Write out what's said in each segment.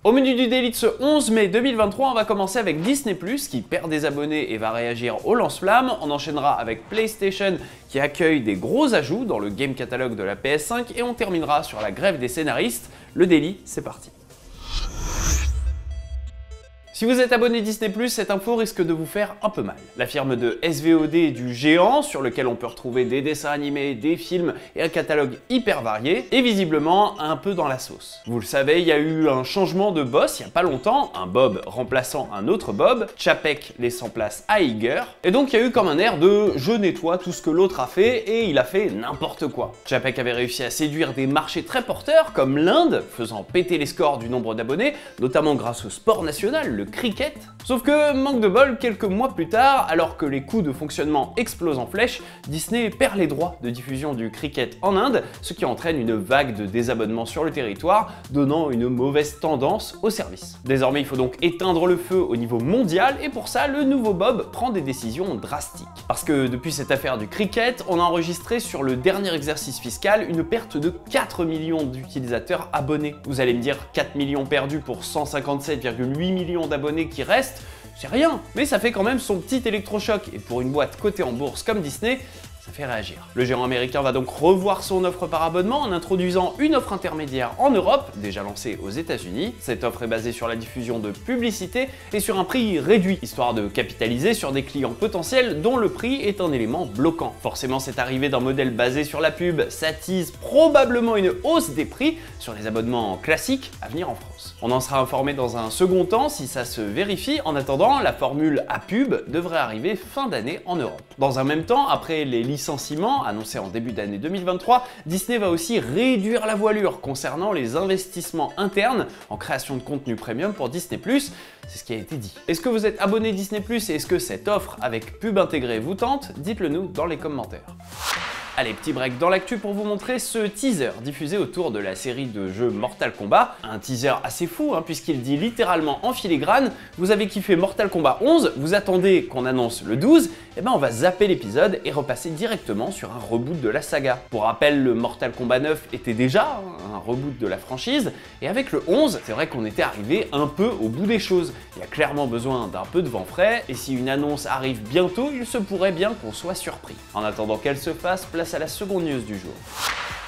Au menu du Daily de ce 11 mai 2023, on va commencer avec Disney+, qui perd des abonnés et va réagir au lance-flamme. On enchaînera avec PlayStation, qui accueille des gros ajouts dans le game catalogue de la PS5, et on terminera sur la grève des scénaristes. Le Daily, c'est parti. Si vous êtes abonné Disney+, cette info risque de vous faire un peu mal. La firme de SVOD du géant, sur lequel on peut retrouver des dessins animés, des films et un catalogue hyper varié, est visiblement un peu dans la sauce. Vous le savez, il y a eu un changement de boss il n'y a pas longtemps, un Bob remplaçant un autre Bob, Chapek laissant place à Iger, et donc il y a eu comme un air de « je nettoie tout ce que l'autre a fait » et il a fait n'importe quoi. Chapek avait réussi à séduire des marchés très porteurs comme l'Inde, faisant péter les scores du nombre d'abonnés, notamment grâce au sport national, le cricket. Sauf que, manque de bol, quelques mois plus tard, alors que les coûts de fonctionnement explosent en flèche, Disney perd les droits de diffusion du cricket en Inde, ce qui entraîne une vague de désabonnements sur le territoire, donnant une mauvaise tendance au service. Désormais, il faut donc éteindre le feu au niveau mondial, et pour ça, le nouveau Bob prend des décisions drastiques. Parce que depuis cette affaire du cricket, on a enregistré sur le dernier exercice fiscal une perte de 4 millions d'utilisateurs abonnés. Vous allez me dire 4 millions perdus pour 157,8 millions d'abonnés qui restent, c'est rien, mais ça fait quand même son petit électrochoc, et pour une boîte cotée en bourse comme Disney, ça fait réagir. Le géant américain va donc revoir son offre par abonnement en introduisant une offre intermédiaire en Europe, déjà lancée aux États-Unis. Cette offre est basée sur la diffusion de publicité et sur un prix réduit, histoire de capitaliser sur des clients potentiels dont le prix est un élément bloquant. Forcément, cette arrivée d'un modèle basé sur la pub s'attise probablement une hausse des prix sur les abonnements classiques à venir en France. On en sera informé dans un second temps si ça se vérifie. En attendant, la formule à pub devrait arriver fin d'année en Europe. Dans un même temps, après les licenciements annoncés en début d'année 2023, Disney va aussi réduire la voilure concernant les investissements internes en création de contenu premium pour Disney+. C'est ce qui a été dit. Est-ce que vous êtes abonné Disney+, et est-ce que cette offre avec pub intégrée vous tente? Dites-le nous dans les commentaires. Allez, petit break dans l'actu pour vous montrer ce teaser diffusé autour de la série de jeux Mortal Kombat. Un teaser assez fou, puisqu'il dit littéralement en filigrane « Vous avez kiffé Mortal Kombat 11, vous attendez qu'on annonce le 12, et ben on va zapper l'épisode et repasser directement sur un reboot de la saga. » Pour rappel, le Mortal Kombat 9 était déjà un reboot de la franchise, et avec le 11, c'est vrai qu'on était arrivé un peu au bout des choses. Il y a clairement besoin d'un peu de vent frais, et si une annonce arrive bientôt, il se pourrait bien qu'on soit surpris. En attendant qu'elle se fasse, place à la seconde news du jour.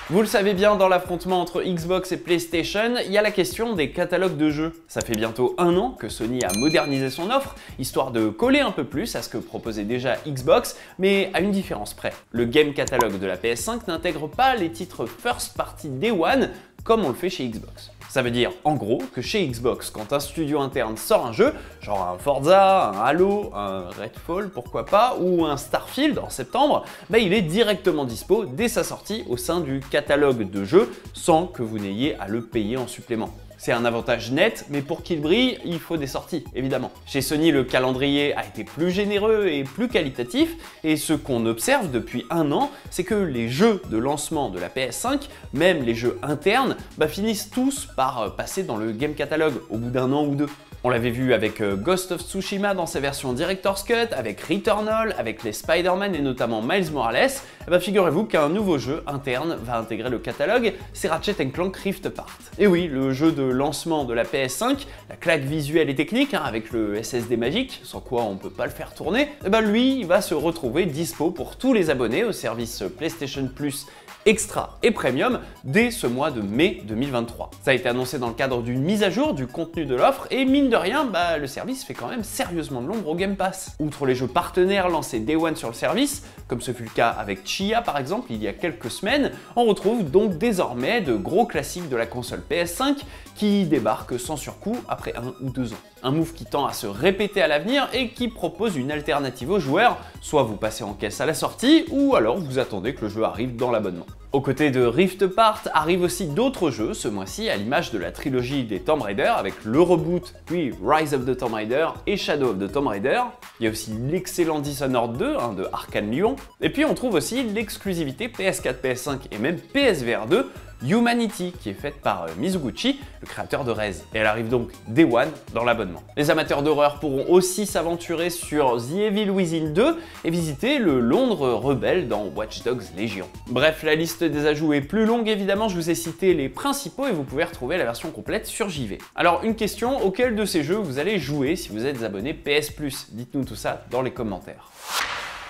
Vous le savez bien, dans l'affrontement entre Xbox et PlayStation, il y a la question des catalogues de jeux. Ça fait bientôt un an que Sony a modernisé son offre, histoire de coller un peu plus à ce que proposait déjà Xbox, mais à une différence près. Le game catalogue de la PS5 n'intègre pas les titres First Party Day One, comme on le fait chez Xbox. Ça veut dire en gros que chez Xbox, quand un studio interne sort un jeu, genre un Forza, un Halo, un Redfall, pourquoi pas, ou un Starfield en septembre, il est directement dispo dès sa sortie au sein du catalogue de jeux sans que vous n'ayez à le payer en supplément. C'est un avantage net, mais pour qu'il brille, il faut des sorties, évidemment. Chez Sony, le calendrier a été plus généreux et plus qualitatif, et ce qu'on observe depuis un an, c'est que les jeux de lancement de la PS5, même les jeux internes, finissent tous par passer dans le game catalogue au bout d'un an ou deux. On l'avait vu avec Ghost of Tsushima dans sa version Director's Cut, avec Returnal, avec les Spider-Man et notamment Miles Morales. Figurez-vous qu'un nouveau jeu interne va intégrer le catalogue, c'est Ratchet & Clank Rift Apart. Et oui, le jeu de lancement de la PS5, la claque visuelle et technique, avec le SSD magique, sans quoi on peut pas le faire tourner, lui, il va se retrouver dispo pour tous les abonnés au service PlayStation Plus Extra et Premium dès ce mois de mai 2023. Ça a été annoncé dans le cadre d'une mise à jour du contenu de l'offre et mine de rien, le service fait quand même sérieusement de l'ombre au Game Pass. Outre les jeux partenaires lancés Day One sur le service, comme ce fut le cas avec Chia par exemple il y a quelques semaines, on retrouve donc désormais de gros classiques de la console PS5 qui débarquent sans surcoût après 1 ou 2 ans. Un move qui tend à se répéter à l'avenir et qui propose une alternative aux joueurs, soit vous passez en caisse à la sortie, ou alors vous attendez que le jeu arrive dans l'abonnement. Aux côtés de Rift Apart arrivent aussi d'autres jeux ce mois-ci à l'image de la trilogie des Tomb Raider avec le reboot, puis Rise of the Tomb Raider et Shadow of the Tomb Raider. Il y a aussi l'excellent Dishonored 2 de Arkane Lyon. Et puis on trouve aussi l'exclusivité PS4, PS5 et même PSVR 2 Humanity, qui est faite par Mizuguchi, le créateur de Rez. Et elle arrive donc Day One dans l'abonnement. Les amateurs d'horreur pourront aussi s'aventurer sur The Evil Within 2 et visiter le Londres rebelle dans Watch Dogs Legion. Bref, la liste des ajouts est plus longue évidemment, je vous ai cité les principaux et vous pouvez retrouver la version complète sur JV. Alors une question, auquel de ces jeux vous allez jouer si vous êtes abonné PS Plus? Dites-nous tout ça dans les commentaires.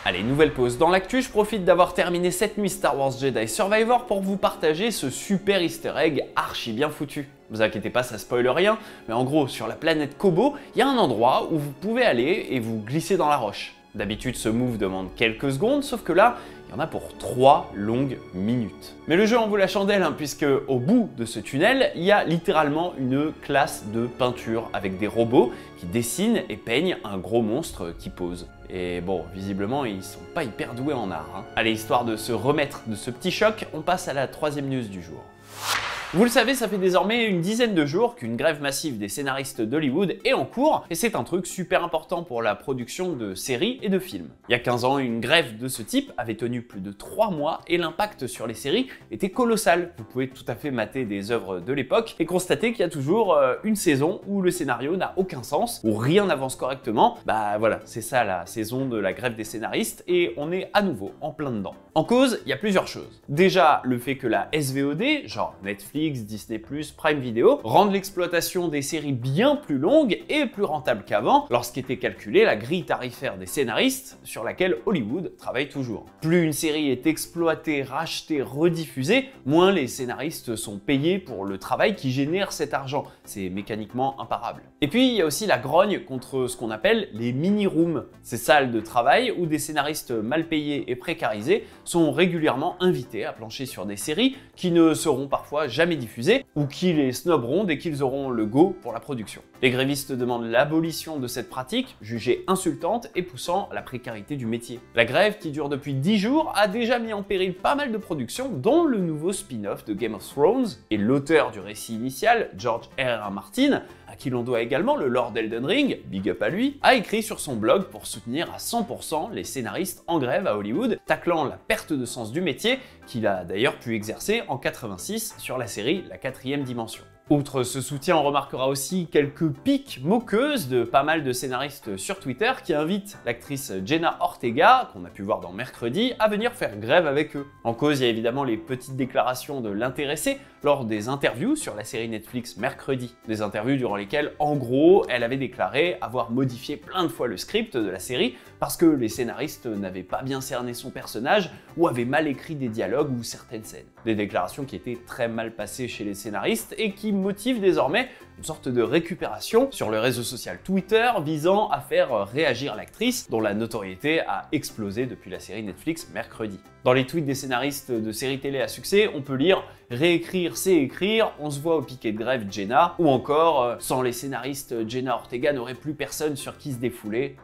Allez, nouvelle pause dans l'actu, je profite d'avoir terminé cette nuit Star Wars Jedi Survivor pour vous partager ce super easter egg archi bien foutu. Vous inquiétez pas, ça spoile rien, mais en gros, sur la planète Kobo, il y a un endroit où vous pouvez aller et vous glisser dans la roche. D'habitude, ce move demande quelques secondes, sauf que là, il y en a pour 3 longues minutes. Mais le jeu en vaut la chandelle, puisque au bout de ce tunnel, il y a littéralement une classe de peinture avec des robots qui dessinent et peignent un gros monstre qui pose. Et bon, visiblement, ils sont pas hyper doués en art. Allez, histoire de se remettre de ce petit choc, on passe à la 3e news du jour. Vous le savez, ça fait désormais une dizaine de jours qu'une grève massive des scénaristes d'Hollywood est en cours, et c'est un truc super important pour la production de séries et de films. Il y a 15 ans, une grève de ce type avait tenu plus de 3 mois, et l'impact sur les séries était colossal. Vous pouvez tout à fait mater des œuvres de l'époque et constater qu'il y a toujours une saison où le scénario n'a aucun sens, où rien n'avance correctement. Bah voilà, c'est ça la saison de la grève des scénaristes, et on est à nouveau en plein dedans. En cause, il y a plusieurs choses. Déjà, le fait que la SVOD, genre Netflix, Disney+, Prime Video, rendent l'exploitation des séries bien plus longue et plus rentable qu'avant, lorsqu'était calculée la grille tarifaire des scénaristes sur laquelle Hollywood travaille toujours. Plus une série est exploitée, rachetée, rediffusée, moins les scénaristes sont payés pour le travail qui génère cet argent. C'est mécaniquement imparable. Et puis, il y a aussi la grogne contre ce qu'on appelle les mini-rooms, ces salles de travail où des scénaristes mal payés et précarisés sont régulièrement invités à plancher sur des séries qui ne seront parfois jamais diffusées ou qui les snobberont dès qu'ils auront le go pour la production. Les grévistes demandent l'abolition de cette pratique, jugée insultante et poussant à la précarité du métier. La grève, qui dure depuis 10 jours, a déjà mis en péril pas mal de productions, dont le nouveau spin-off de Game of Thrones, et l'auteur du récit initial, George R.R. Martin, à qui l'on doit également le Lord Elden Ring, big up à lui, a écrit sur son blog pour soutenir à 100% les scénaristes en grève à Hollywood, taclant la perte de sens du métier qu'il a d'ailleurs pu exercer en 86 sur la série La 4e dimension. Outre ce soutien, on remarquera aussi quelques piques moqueuses de pas mal de scénaristes sur Twitter qui invitent l'actrice Jenna Ortega, qu'on a pu voir dans Mercredi, à venir faire grève avec eux. En cause, il y a évidemment les petites déclarations de l'intéressée lors des interviews sur la série Netflix Mercredi. Des interviews durant lesquelles, en gros, elle avait déclaré avoir modifié plein de fois le script de la série parce que les scénaristes n'avaient pas bien cerné son personnage ou avaient mal écrit des dialogues ou certaines scènes. Des déclarations qui étaient très mal passées chez les scénaristes et qui motive désormais une sorte de récupération sur le réseau social Twitter visant à faire réagir l'actrice dont la notoriété a explosé depuis la série Netflix Mercredi. Dans les tweets des scénaristes de séries télé à succès, on peut lire « Réécrire, c'est écrire, on se voit au piquet de grève Jenna » ou encore « Sans les scénaristes, Jenna Ortega n'aurait plus personne sur qui se défouler ».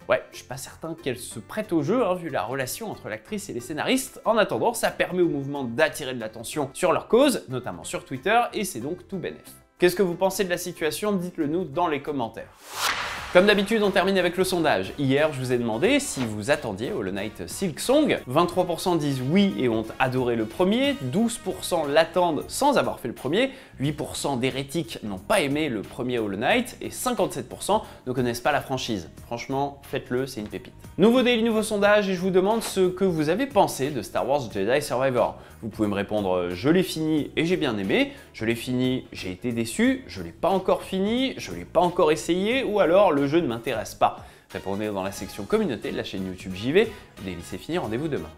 Ouais, je suis pas certain qu'elle se prête au jeu, vu la relation entre l'actrice et les scénaristes. En attendant, ça permet au mouvement d'attirer de l'attention sur leur cause, notamment sur Twitter, et c'est donc tout bénef. Qu'est-ce que vous pensez de la situation? Dites-le nous dans les commentaires. Comme d'habitude, on termine avec le sondage. Hier, je vous ai demandé si vous attendiez Hollow Knight Silksong. 23% disent oui et ont adoré le premier, 12% l'attendent sans avoir fait le premier, 8% d'hérétiques n'ont pas aimé le premier Hollow Knight et 57% ne connaissent pas la franchise. Franchement, faites-le, c'est une pépite. Nouveau daily, nouveau sondage et je vous demande ce que vous avez pensé de Star Wars Jedi Survivor. Vous pouvez me répondre « je l'ai fini et j'ai bien aimé »,« je l'ai fini, j'ai été déçu »,« je l'ai pas encore fini »,« je l'ai pas encore essayé » ou alors « le jeu ne m'intéresse pas ». Répondez dans la section communauté de la chaîne YouTube JV. Le daily c'est fini, rendez-vous demain.